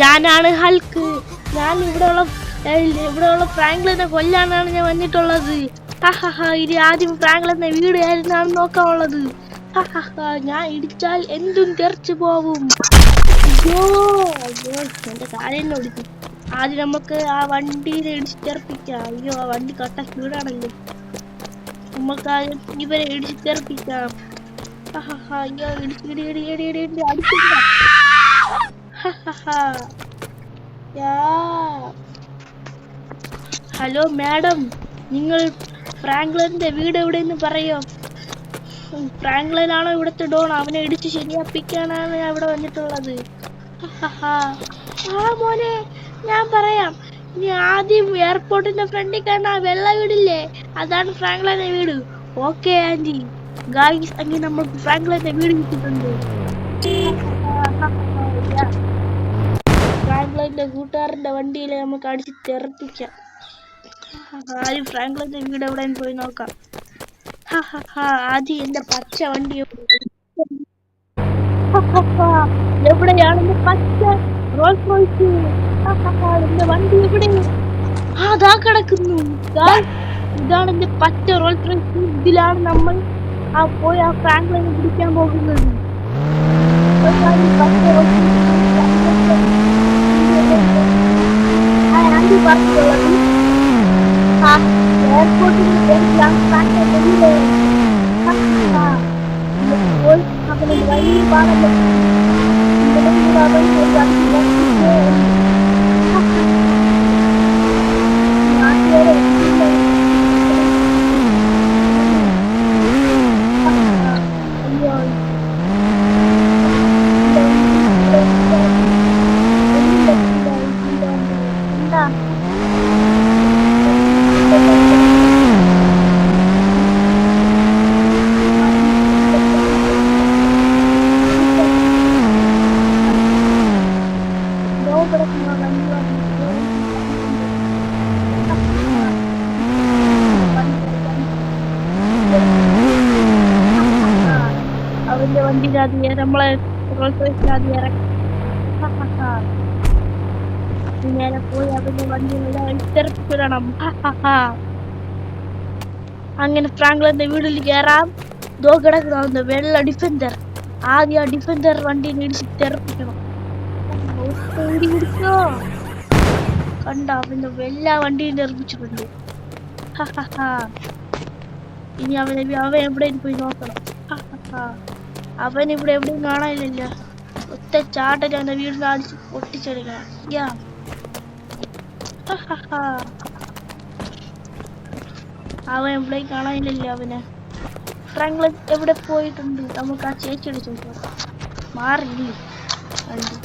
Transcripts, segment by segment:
ഞാനാണ് ഹൾക്ക്. ഞാൻ ഇവിടെയുള്ള ഫ്രാങ്ക്ലിനെ കൊല്ലാനാണ് ഞാൻ വന്നിട്ടുള്ളത്. ഇനി ആദ്യം ഫ്രാങ്ക്ലിന്റെ വീട് ആയിരുന്നാണ് നോക്കാനുള്ളത്. ഞാൻ ഇടിച്ചാൽ എന്തും തെറിച്ചു പോവും. അയ്യോ എന്റെ കാര്യം ഓടിച്ചു. ആദ്യം നമുക്ക് ആ വണ്ടിയെ ഇടിച്ച് തെറിപ്പിക്കാം. അയ്യോ ആ വണ്ടി കട്ട സ്പീഡാണല്ലോ. നമുക്ക് ആദ്യം ഇവരെ ഇടിച്ച് തെറിപ്പിക്കാം. അയ്യോ അടിച്ചില്ല. ഹലോ മാഡം, നിങ്ങൾ ഫ്രാങ്ക്ലിന്റെ വീട് എവിടെയെന്ന് പറയോ? ഫ്രാങ്ക്ലിനാണോ ഇവിടുത്തെ ഡോൺ? അവനെ ഇടിച്ച് ശരിയാപ്പിക്കാനാണ് ഞാൻ ഇവിടെ വന്നിട്ടുള്ളത്. മോനെ ഞാൻ പറയാം. ഇനി ആദ്യം എയർപോർട്ടിന്റെ ഫ്രണ്ടിൽ കാണാ വെള്ള വീടില്ലേ, അതാണ് ഫ്രാങ്ക്ലിന്റെ വീട്. Okay aunty. ഗായ്സ്, അങ്ങനെ നമ്മൾ ഫ്രാങ്ക്ലിന്റെ വീട് കിട്ടിയിട്ടുണ്ട്. ഫ്രാങ്ക്ലിന്റെ കൂട്ടുകാരന്റെ വണ്ടിയിലെ നമുക്ക് അടിച്ച് തെറിപ്പിക്കാം. ആദ്യം ഫ്രാങ്ക്ലിന്റെ വീട് എവിടെയെന്ന് പോയി നോക്കാം. ആദ്യം എന്റെ പച്ച വണ്ടി എവിടെയാണ്? പച്ച റോൾസ് റോയ്സ്. എന്റെ വണ്ടി എവിടെ? അതാ കിടക്കുന്നു. ഇതാണ് എന്റെ പച്ച റോൾസ് റോയ്സ്. ഇതിലാണ് നമ്മൾ പോയി ആ ഫ്രാങ്ക്ലിനെ പിടിക്കാൻ പോകുന്നത്. ആന്റി പറഞ്ഞുള്ളത് എയർപോർട്ടിന്റെ പേരിലാണ് ഫ്രാങ്ക്ലിന്റെ വീട്. അവന് വലിയ പാടല്ലോ. അവന്റെ വണ്ടി നമ്മളെ നേരെ പോയി അവന്റെ വണ്ടി തെറിപ്പിടണം. അങ്ങനെ ഫ്രാങ്ക്ലിന്റെ വീട്ടിൽ കയറാം. കിടക്കുന്ന വെള്ള ഡിഫൻഡർ. ആദ്യം ആ ഡിഫൻഡർ വണ്ടിയിൽ ഇടിച്ച് തെറിപ്പിക്കണം. കണ്ട അവന്റെ എല്ലാ വണ്ടിയും തെറിപ്പിച്ചിട്ടുണ്ട്. ഇനി അവൻ എവിടെയും പോയി നോക്കണം. അവൻ ഇവിടെ എവിടെയും കാണാനില്ല. ഒറ്റ ചാട്ടൻ അവന്റെ വീടിന് അടിച്ച് പൊട്ടിച്ചെടുക്കണം. അവൻ എവിടെയും കാണാനില്ല. അവന് ഫ്രാങ്ക്ലിൻ എവിടെ പോയിട്ടുണ്ട്? നമുക്ക് ആ ചേച്ചിയോട് ചോദിക്കാം. മാറില്ലേ വണ്ടി?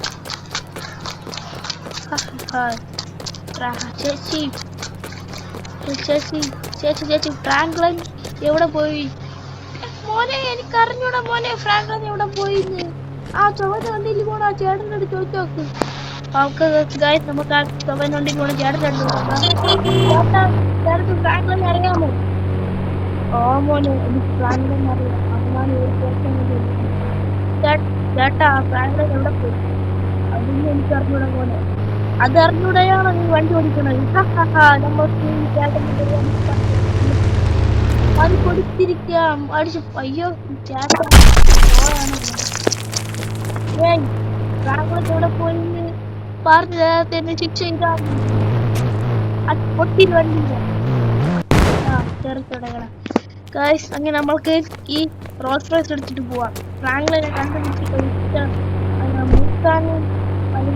ചേച്ചി ഫ്രാങ്ക്ലിൻ എവിടെ പോയി? മോനെ എനിക്ക് അറിഞ്ഞൂടാ മോനെ, ഫ്രാങ്ക്ലിൻ എവിടെ പോയിന്ന്. ആ ചുവന്ന വണ്ടിയിൽ പോണ ആ ചേട്ടനോട് ചോദിച്ചു നോക്ക്. നമുക്ക് ആ ചുവന്ന വണ്ടിയിൽ പോണ ചേട്ടനുണ്ട്. ഫ്രാങ്ക്ലിൻ അറിയാമോ? ഓ മോനെ എനിക്ക് ഫ്രാങ്ക്ലിൻ അറിയാം. അവനാണ് ചേട്ടാ ഫ്രാങ്ക്ലിൻ എവിടെ പോയി? അതൊന്നും എനിക്ക് അറിഞ്ഞൂടാ മോനെ. അത് അറിഞ്ഞൂടെയാണോ നീ വണ്ടി ഓടിക്കണത്? അത് കൊടുത്തിരിക്കാം അടിച്ചു. അയ്യോ ചേട്ടൻ എവിടെ പോയി പറഞ്ഞ ശിക്ഷ ഇതാണ്. അത് പൊട്ടി വണ്ടിയില്ല. ചെറുത്തുടങ്ങണം. അങ്ങനെ നമ്മൾക്ക് ഈ റോൾസ് റോയ്സ് എടുത്തിട്ട് പോവാം. ഫ്രാങ്ക്ലിനെ കണ്ടുപിടിച്ചിട്ട് മുക്കാനും അത്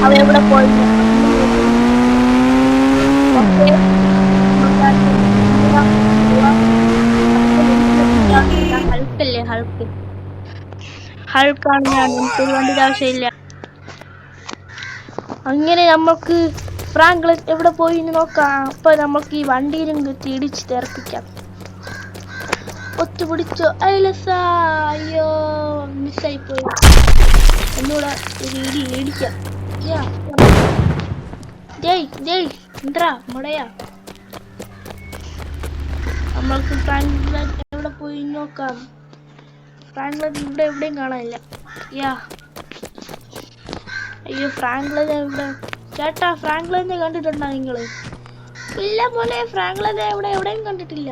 അവ എവിടെ പോയി? ഹൾക്കല്ലേ ഹൾക്കാണ് ഞാൻ. എനിക്കൊരു വണ്ടിയുടെ ആവശ്യമില്ല. അങ്ങനെ നമുക്ക് ഫ്രാങ്ക്ലിൻ എവിടെ പോയി നോക്കാം. അപ്പൊ നമുക്ക് ഈ വണ്ടിയിലും ഇടിച്ച് തെറിപ്പിക്കാം. ഒത്തുപിടിച്ചോ ഐലസ? അയ്യോ മിസ്സായി പോയി. ഒന്നുകൂടെ ഒരു ഇടിക്കാം. ജയ് എന്താ മുടയാ? നമ്മൾക്ക് ഫ്രാങ്ക്ലിൻ എവിടെ പോയി നോക്കാം. ഫ്രാങ്ക്ലിൻ ഇവിടെ എവിടെയും കാണാനില്ല. യാ അയ്യോ ഫ്രാങ്ക്ലിനെ ഇവിടെ. ചേട്ടാ ഫ്രാങ്ക്ലിനെ കണ്ടിട്ടുണ്ടോ നിങ്ങള്? ഇല്ല മോനെ, ഫ്രാങ്ക്ലിനെ എവിടെയും കണ്ടിട്ടില്ല.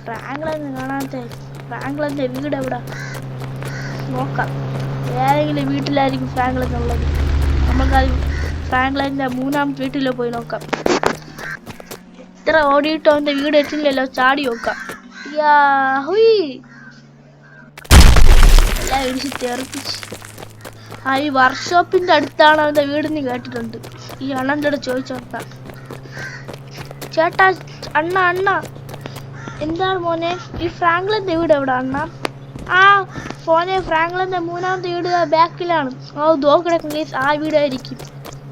ഫ്രാങ്ക്ലിനെ കാണാത്ത ഫ്രാങ്ക്ലിന്റെ വീട് എവിടെ നോക്കാം. ഏതെങ്കിലും വീട്ടിലായിരിക്കും ഫ്രാങ്ക്ലിൻ ഉള്ളത്. നമുക്കത് ഫ്രാങ്ക്ലിന്റെ മൂന്നാമത്തെ വീട്ടിലോ പോയി നോക്കാം. ഇത്ര ഓടിയിട്ടോ അവന്റെ വീട് എത്തില്ലല്ലോ, ചാടി നോക്കാം. എല്ലാം ഇടിച്ച് തെറിപ്പിച്ച്. ഈ വർക്ക്ഷോപ്പിന്റെ അടുത്താണ് അവന്റെ വീടെന്ന് കേട്ടിട്ടുണ്ട്. ഈ അണ്ണൻ്റെ അടുത്ത് ചോദിച്ചു നോക്കാം. ചേട്ടാ അണ്ണ എന്താണ് മോനെ, ഈ ഫ്രാങ്ക്ലിന്റെ വീട് എവിടെ അണ്ണ? ഫോനെ ഫ്രാങ്ക്ലിന്റെ മൂന്നാമത്തെ വീട് ബാക്കിലാണ്. ദോ കിടക്കും ഗൈസ്, ആ വീടായിരിക്കും.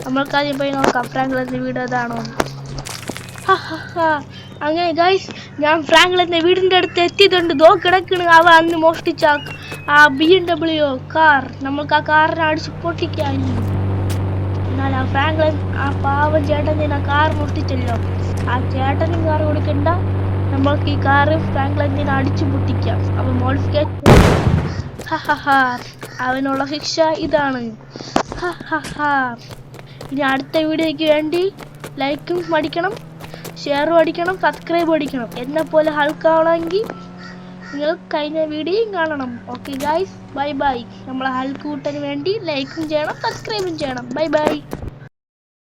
നമ്മൾക്കാദ്യം പോയി നോക്കാം ഫ്രാങ്ക്ലിന്റെ വീട് അതാണോ. അങ്ങനെ ഗൈസ്, ഞാൻ ഫ്രാങ്ക്ലിന്റെ വീടിന്റെ അടുത്ത് എത്തിയിട്ടുണ്ട്. ദോ കിടക്കണ് അവ അന്ന് മോഷ്ടിച്ച ആ BMW കാർ. നമ്മൾക്ക് ആ കാറിനെ അടിച്ച് പൊട്ടിക്കാൻ. എന്നാൽ ആ ഫ്രാങ്ക്ലിൻ ആ പാവം ചേട്ടൻ ആ കാർ മോഷ്ടിച്ചല്ലോ. ആ ചേട്ടനും കാർ കൊടുക്കണ്ട, നമ്മൾക്ക് ഈ കാറ് ഫ്രാങ്ക്ലിനെ അടിച്ചു പൊട്ടിക്കാം. അവൻ മോഡിഫിക്കേഷൻ. അവനുള്ള ശിക്ഷ ഇതാണ്. ഇനി അടുത്ത വീഡിയോയ്ക്ക് വേണ്ടി ലൈക്കും അടിക്കണം, ഷെയറും അടിക്കണം, സബ്സ്ക്രൈബും അടിക്കണം. എന്നെ പോലെ ഹൾക്കാവണമെങ്കിൽ നിങ്ങൾ കഴിഞ്ഞ വീഡിയോയും കാണണം. Okay guys, bye bye. നമ്മളെ ഹൾക്ക് കൂട്ടന് വേണ്ടി ലൈക്കും ചെയ്യണം, സബ്സ്ക്രൈബും ചെയ്യണം. Bye bye.